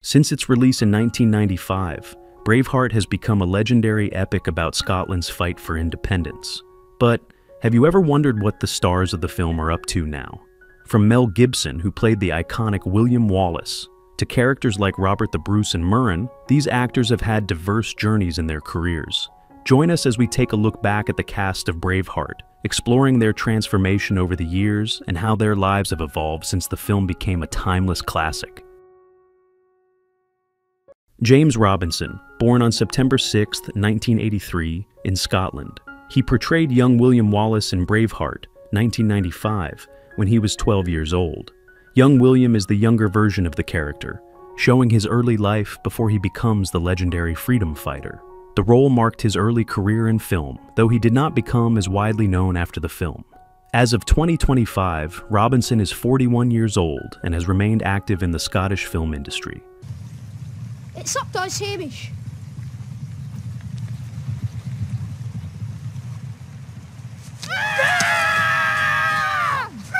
Since its release in 1995, Braveheart has become a legendary epic about Scotland's fight for independence. But have you ever wondered what the stars of the film are up to now? From Mel Gibson, who played the iconic William Wallace, to characters like Robert the Bruce and Murren, these actors have had diverse journeys in their careers. Join us as we take a look back at the cast of Braveheart, exploring their transformation over the years and how their lives have evolved since the film became a timeless classic. James Robinson, born on September 6, 1983, in Scotland. He portrayed young William Wallace in Braveheart, 1995, when he was 12 years old. Young William is the younger version of the character, showing his early life before he becomes the legendary freedom fighter. The role marked his early career in film, though he did not become as widely known after the film. As of 2025, Robinson is 41 years old and has remained active in the Scottish film industry. It's up to us, Hamish.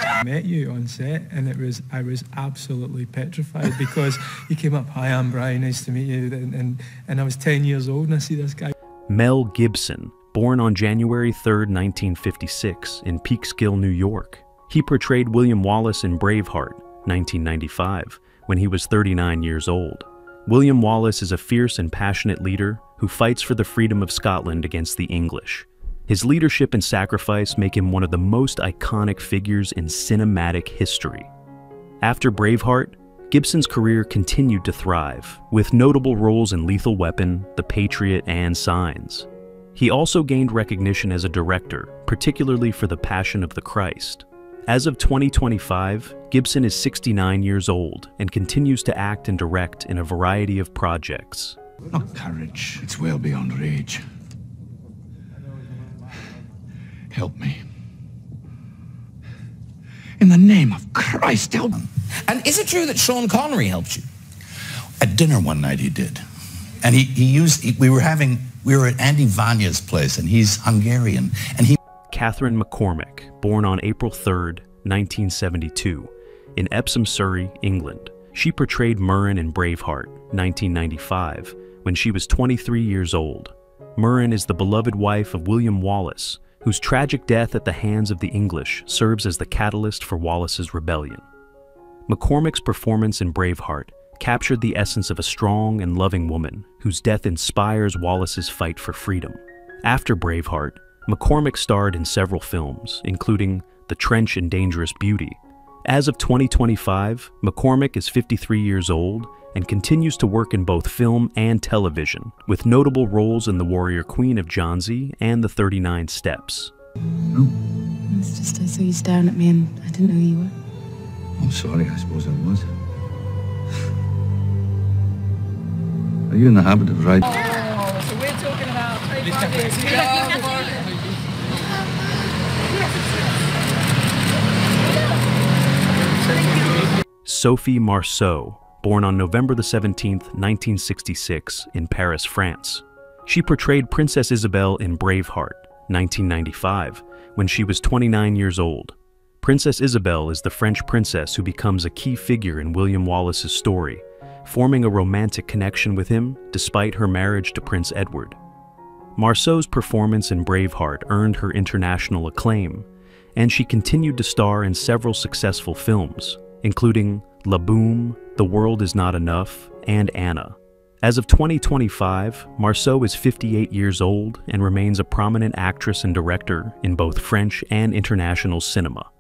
I met you on set and I was absolutely petrified because you came up, "Hi, I'm Brian, nice to meet you," and I was 10 years old and I see this guy. Mel Gibson, born on January 3, 1956, in Peekskill, New York. He portrayed William Wallace in Braveheart, 1995, when he was 39 years old. William Wallace is a fierce and passionate leader who fights for the freedom of Scotland against the English. His leadership and sacrifice make him one of the most iconic figures in cinematic history. After Braveheart, Gibson's career continued to thrive, with notable roles in Lethal Weapon, The Patriot, and Signs. He also gained recognition as a director, particularly for The Passion of the Christ. As of 2025, Gibson is 69 years old and continues to act and direct in a variety of projects. Not courage, it's well beyond rage. Help me. In the name of Christ, help me. And is it true that Sean Connery helped you? At dinner one night he did. And we were at Andy Vanya's place, and he's Hungarian, and he... Catherine McCormack, born on April 3, 1972, in Epsom, Surrey, England. She portrayed Murren in Braveheart, 1995, when she was 23 years old. Murren is the beloved wife of William Wallace, whose tragic death at the hands of the English serves as the catalyst for Wallace's rebellion. McCormack's performance in Braveheart captured the essence of a strong and loving woman whose death inspires Wallace's fight for freedom. After Braveheart, McCormack starred in several films, including The Trench and Dangerous Beauty. As of 2025, McCormack is 53 years old and continues to work in both film and television, with notable roles in The Warrior Queen of Johnsey and The 39 Steps. No. It's just I saw you staring at me and I didn't know who you were. I'm sorry, I suppose I was. Are you in the habit of riding? Oh, so we're talking about 35 years. Sophie Marceau, born on November 17, 1966, in Paris, France. She portrayed Princess Isabelle in Braveheart, 1995, when she was 29 years old. Princess Isabelle is the French princess who becomes a key figure in William Wallace's story, forming a romantic connection with him despite her marriage to Prince Edward. Marceau's performance in Braveheart earned her international acclaim, and she continued to star in several successful films, including La Boom, The World Is Not Enough, and Anna. As of 2025, Marceau is 58 years old and remains a prominent actress and director in both French and international cinema.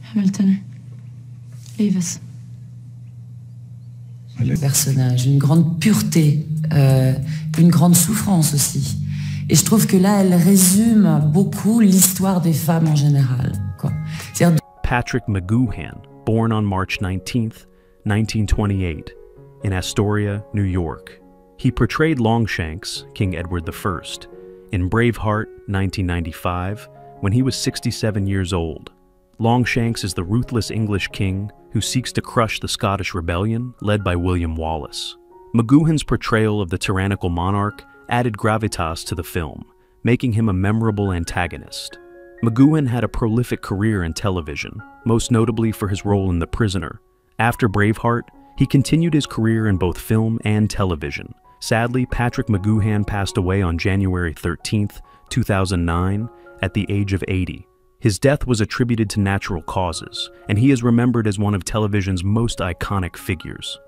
Hamilton, leave us. Personnage, une grande pureté, une grande souffrance aussi. Et je trouve que là, elle résume beaucoup l'histoire des femmes en général, quoi. Patrick McGoohan, born on March 19, 1928, in Astoria, New York. He portrayed Longshanks, King Edward I, in Braveheart, 1995, when he was 67 years old. Longshanks is the ruthless English king who seeks to crush the Scottish rebellion led by William Wallace. McGoohan's portrayal of the tyrannical monarch added gravitas to the film, making him a memorable antagonist. McGoohan had a prolific career in television, most notably for his role in The Prisoner. After Braveheart, he continued his career in both film and television. Sadly, Patrick McGoohan passed away on January 13, 2009, at the age of 80. His death was attributed to natural causes, and he is remembered as one of television's most iconic figures.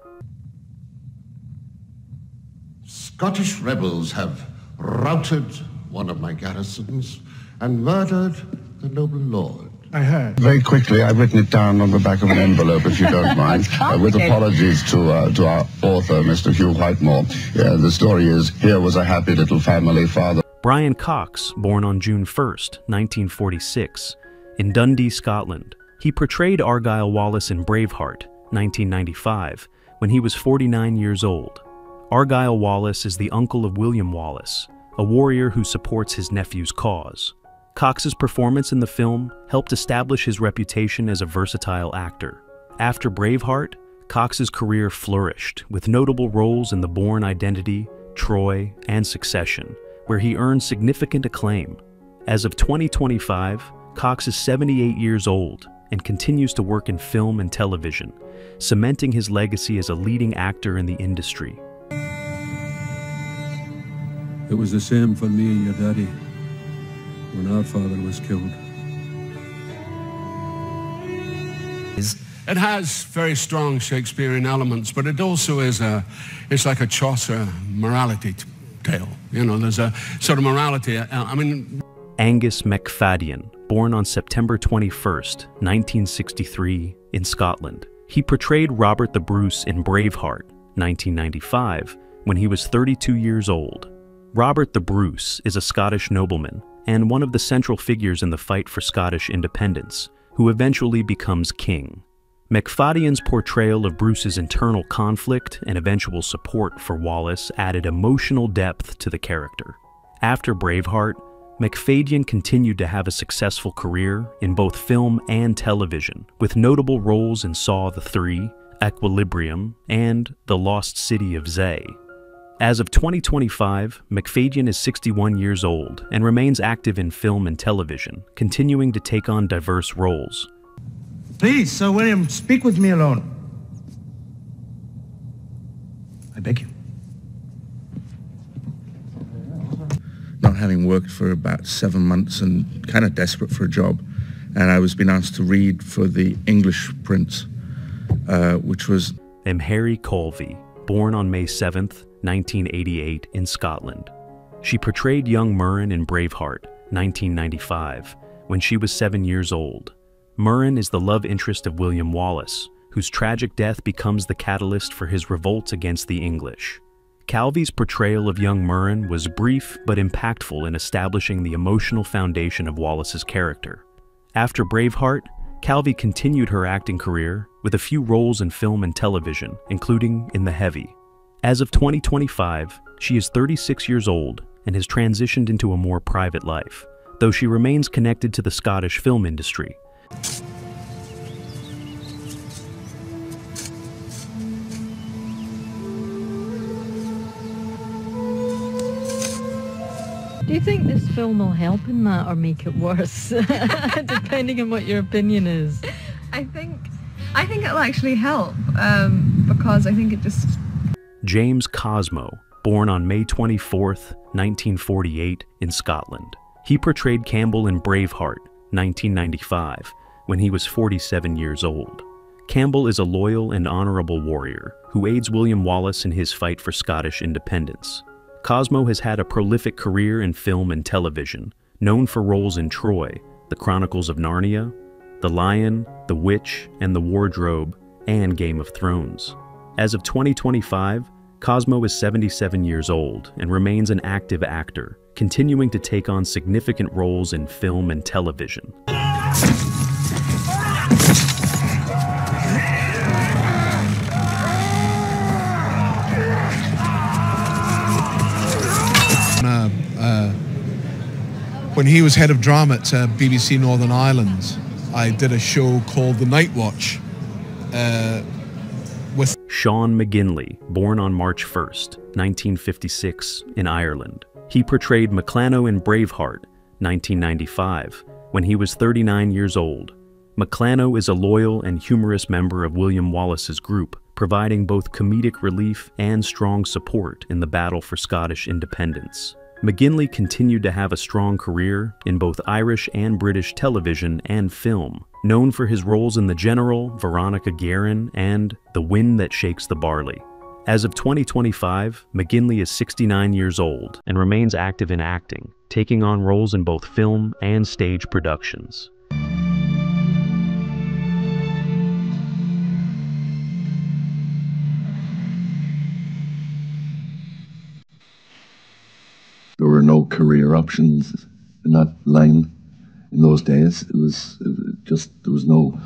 Scottish rebels have routed one of my garrisons and murdered the noble lord. I heard. Very quickly, I've written it down on the back of an envelope, if you don't mind, with apologies to our author, Mr. Hugh Whitemore. The story is, here was a happy little family father. Brian Cox, born on June 1, 1946, in Dundee, Scotland. He portrayed Argyle Wallace in Braveheart, 1995, when he was 49 years old. Argyle Wallace is the uncle of William Wallace, a warrior who supports his nephew's cause. Cox's performance in the film helped establish his reputation as a versatile actor. After Braveheart, Cox's career flourished, with notable roles in The Bourne Identity, Troy, and Succession, where he earned significant acclaim. As of 2025, Cox is 78 years old and continues to work in film and television, cementing his legacy as a leading actor in the industry. It was the same for me and your daddy when our father was killed. It has very strong Shakespearean elements, but it also is it's like a Chaucer morality tale. You know, there's a sort of morality. Angus MacFadyen, born on September 21st, 1963, in Scotland. He portrayed Robert the Bruce in Braveheart, 1995, when he was 32 years old. Robert the Bruce is a Scottish nobleman and one of the central figures in the fight for Scottish independence, who eventually becomes king. MacFadyen's portrayal of Bruce's internal conflict and eventual support for Wallace added emotional depth to the character. After Braveheart, MacFadyen continued to have a successful career in both film and television, with notable roles in Saw the 3, Equilibrium, and The Lost City of Zay. As of 2025, MacFadyen is 61 years old and remains active in film and television, continuing to take on diverse roles. Please, Sir William, speak with me alone. I beg you. Not having worked for about 7 months and kind of desperate for a job, and I was being asked to read for the English prints, which was... I'm Harry Colvey, born on May 7th, 1988, in Scotland. She portrayed young Murren in Braveheart, 1995, when she was 7 years old. Murren is the love interest of William Wallace, whose tragic death becomes the catalyst for his revolt against the English. Calvy's portrayal of young Murren was brief but impactful in establishing the emotional foundation of Wallace's character. After Braveheart, Calvy continued her acting career with a few roles in film and television, including in The Heavy. As of 2025, she is 36 years old and has transitioned into a more private life, though she remains connected to the Scottish film industry. Do you think this film will help in that or make it worse? Depending on what your opinion is. I think it'll actually help because I think it just... James Cosmo, born on May 24th, 1948, in Scotland. He portrayed Campbell in Braveheart, 1995, when he was 47 years old. Campbell is a loyal and honorable warrior who aids William Wallace in his fight for Scottish independence. Cosmo has had a prolific career in film and television, known for roles in Troy, The Chronicles of Narnia, The Lion, The Witch, and The Wardrobe, and Game of Thrones. As of 2025, Cosmo is 77 years old and remains an active actor, continuing to take on significant roles in film and television. When he was head of drama at BBC Northern Ireland, I did a show called The Night Watch with Sean McGinley, born on March 1st, 1956, in Ireland. He portrayed Maclano in Braveheart, 1995, when he was 39 years old. McClano is a loyal and humorous member of William Wallace's group, providing both comedic relief and strong support in the battle for Scottish independence. McGinley continued to have a strong career in both Irish and British television and film, known for his roles in The General, Veronica Guerin, and The Wind That Shakes the Barley. As of 2025, McGinley is 69 years old and remains active in acting, taking on roles in both film and stage productions. There were no career options in that line in those days. There was no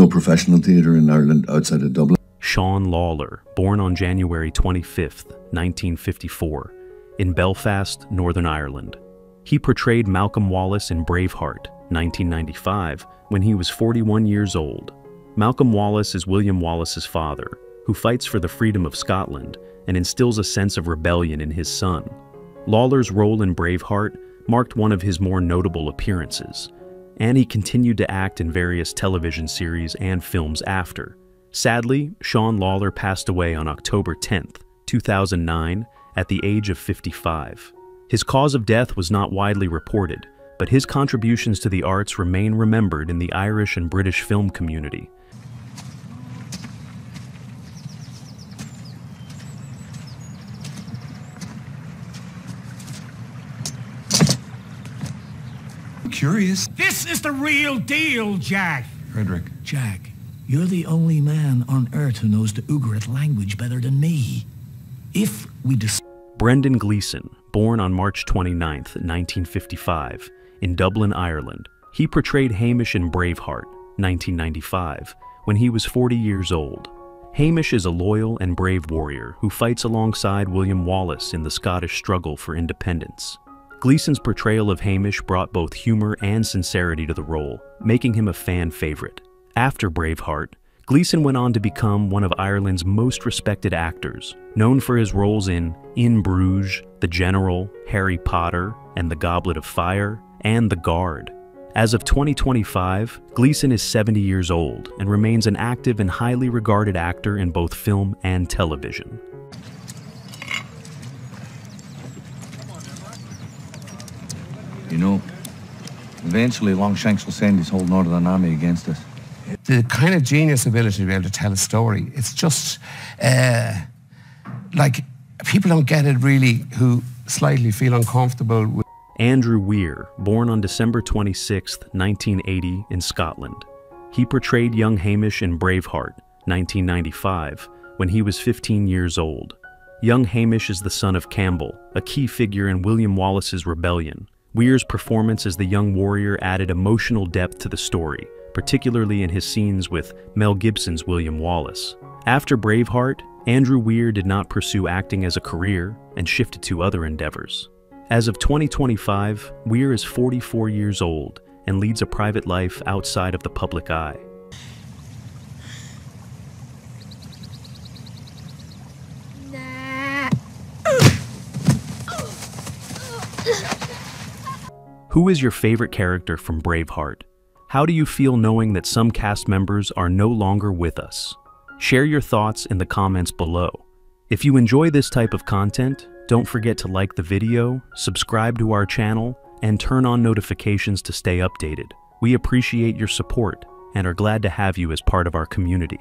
professional theatre in Ireland outside of Dublin. Sean Lawler, born on January 25, 1954, in Belfast, Northern Ireland. He portrayed Malcolm Wallace in Braveheart, 1995, when he was 41 years old. Malcolm Wallace is William Wallace's father, who fights for the freedom of Scotland and instills a sense of rebellion in his son. Lawler's role in Braveheart marked one of his more notable appearances, and he continued to act in various television series and films after. Sadly, Sean Lawler passed away on October 10, 2009, at the age of 55. His cause of death was not widely reported, but his contributions to the arts remain remembered in the Irish and British film community. Curious. This is the real deal, Jack. Frederick. Jack, you're the only man on earth who knows the Ugarit language better than me. If we Brendan Gleeson, born on March 29, 1955, in Dublin, Ireland. He portrayed Hamish in Braveheart, 1995, when he was 40 years old. Hamish is a loyal and brave warrior who fights alongside William Wallace in the Scottish struggle for independence. Gleeson's portrayal of Hamish brought both humor and sincerity to the role, making him a fan favorite. After Braveheart, Gleeson went on to become one of Ireland's most respected actors, known for his roles in Bruges, The General, Harry Potter, and The Goblet of Fire, and The Guard. As of 2025, Gleeson is 70 years old and remains an active and highly regarded actor in both film and television. You know, eventually Longshanks will send his whole Northern Army against us. The kind of genius ability to be able to tell a story, it's just like people don't get it really who slightly feel uncomfortable with. Andrew Weir, born on December 26, 1980 in Scotland. He portrayed young Hamish in Braveheart, 1995, when he was 15 years old. Young Hamish is the son of Campbell, a key figure in William Wallace's rebellion. Weir's performance as the young warrior added emotional depth to the story, particularly in his scenes with Mel Gibson's William Wallace. After Braveheart, Andrew Weir did not pursue acting as a career and shifted to other endeavors. As of 2025, Weir is 44 years old and leads a private life outside of the public eye. Who is your favorite character from Braveheart? How do you feel knowing that some cast members are no longer with us? Share your thoughts in the comments below. If you enjoy this type of content, don't forget to like the video, subscribe to our channel, and turn on notifications to stay updated. We appreciate your support and are glad to have you as part of our community.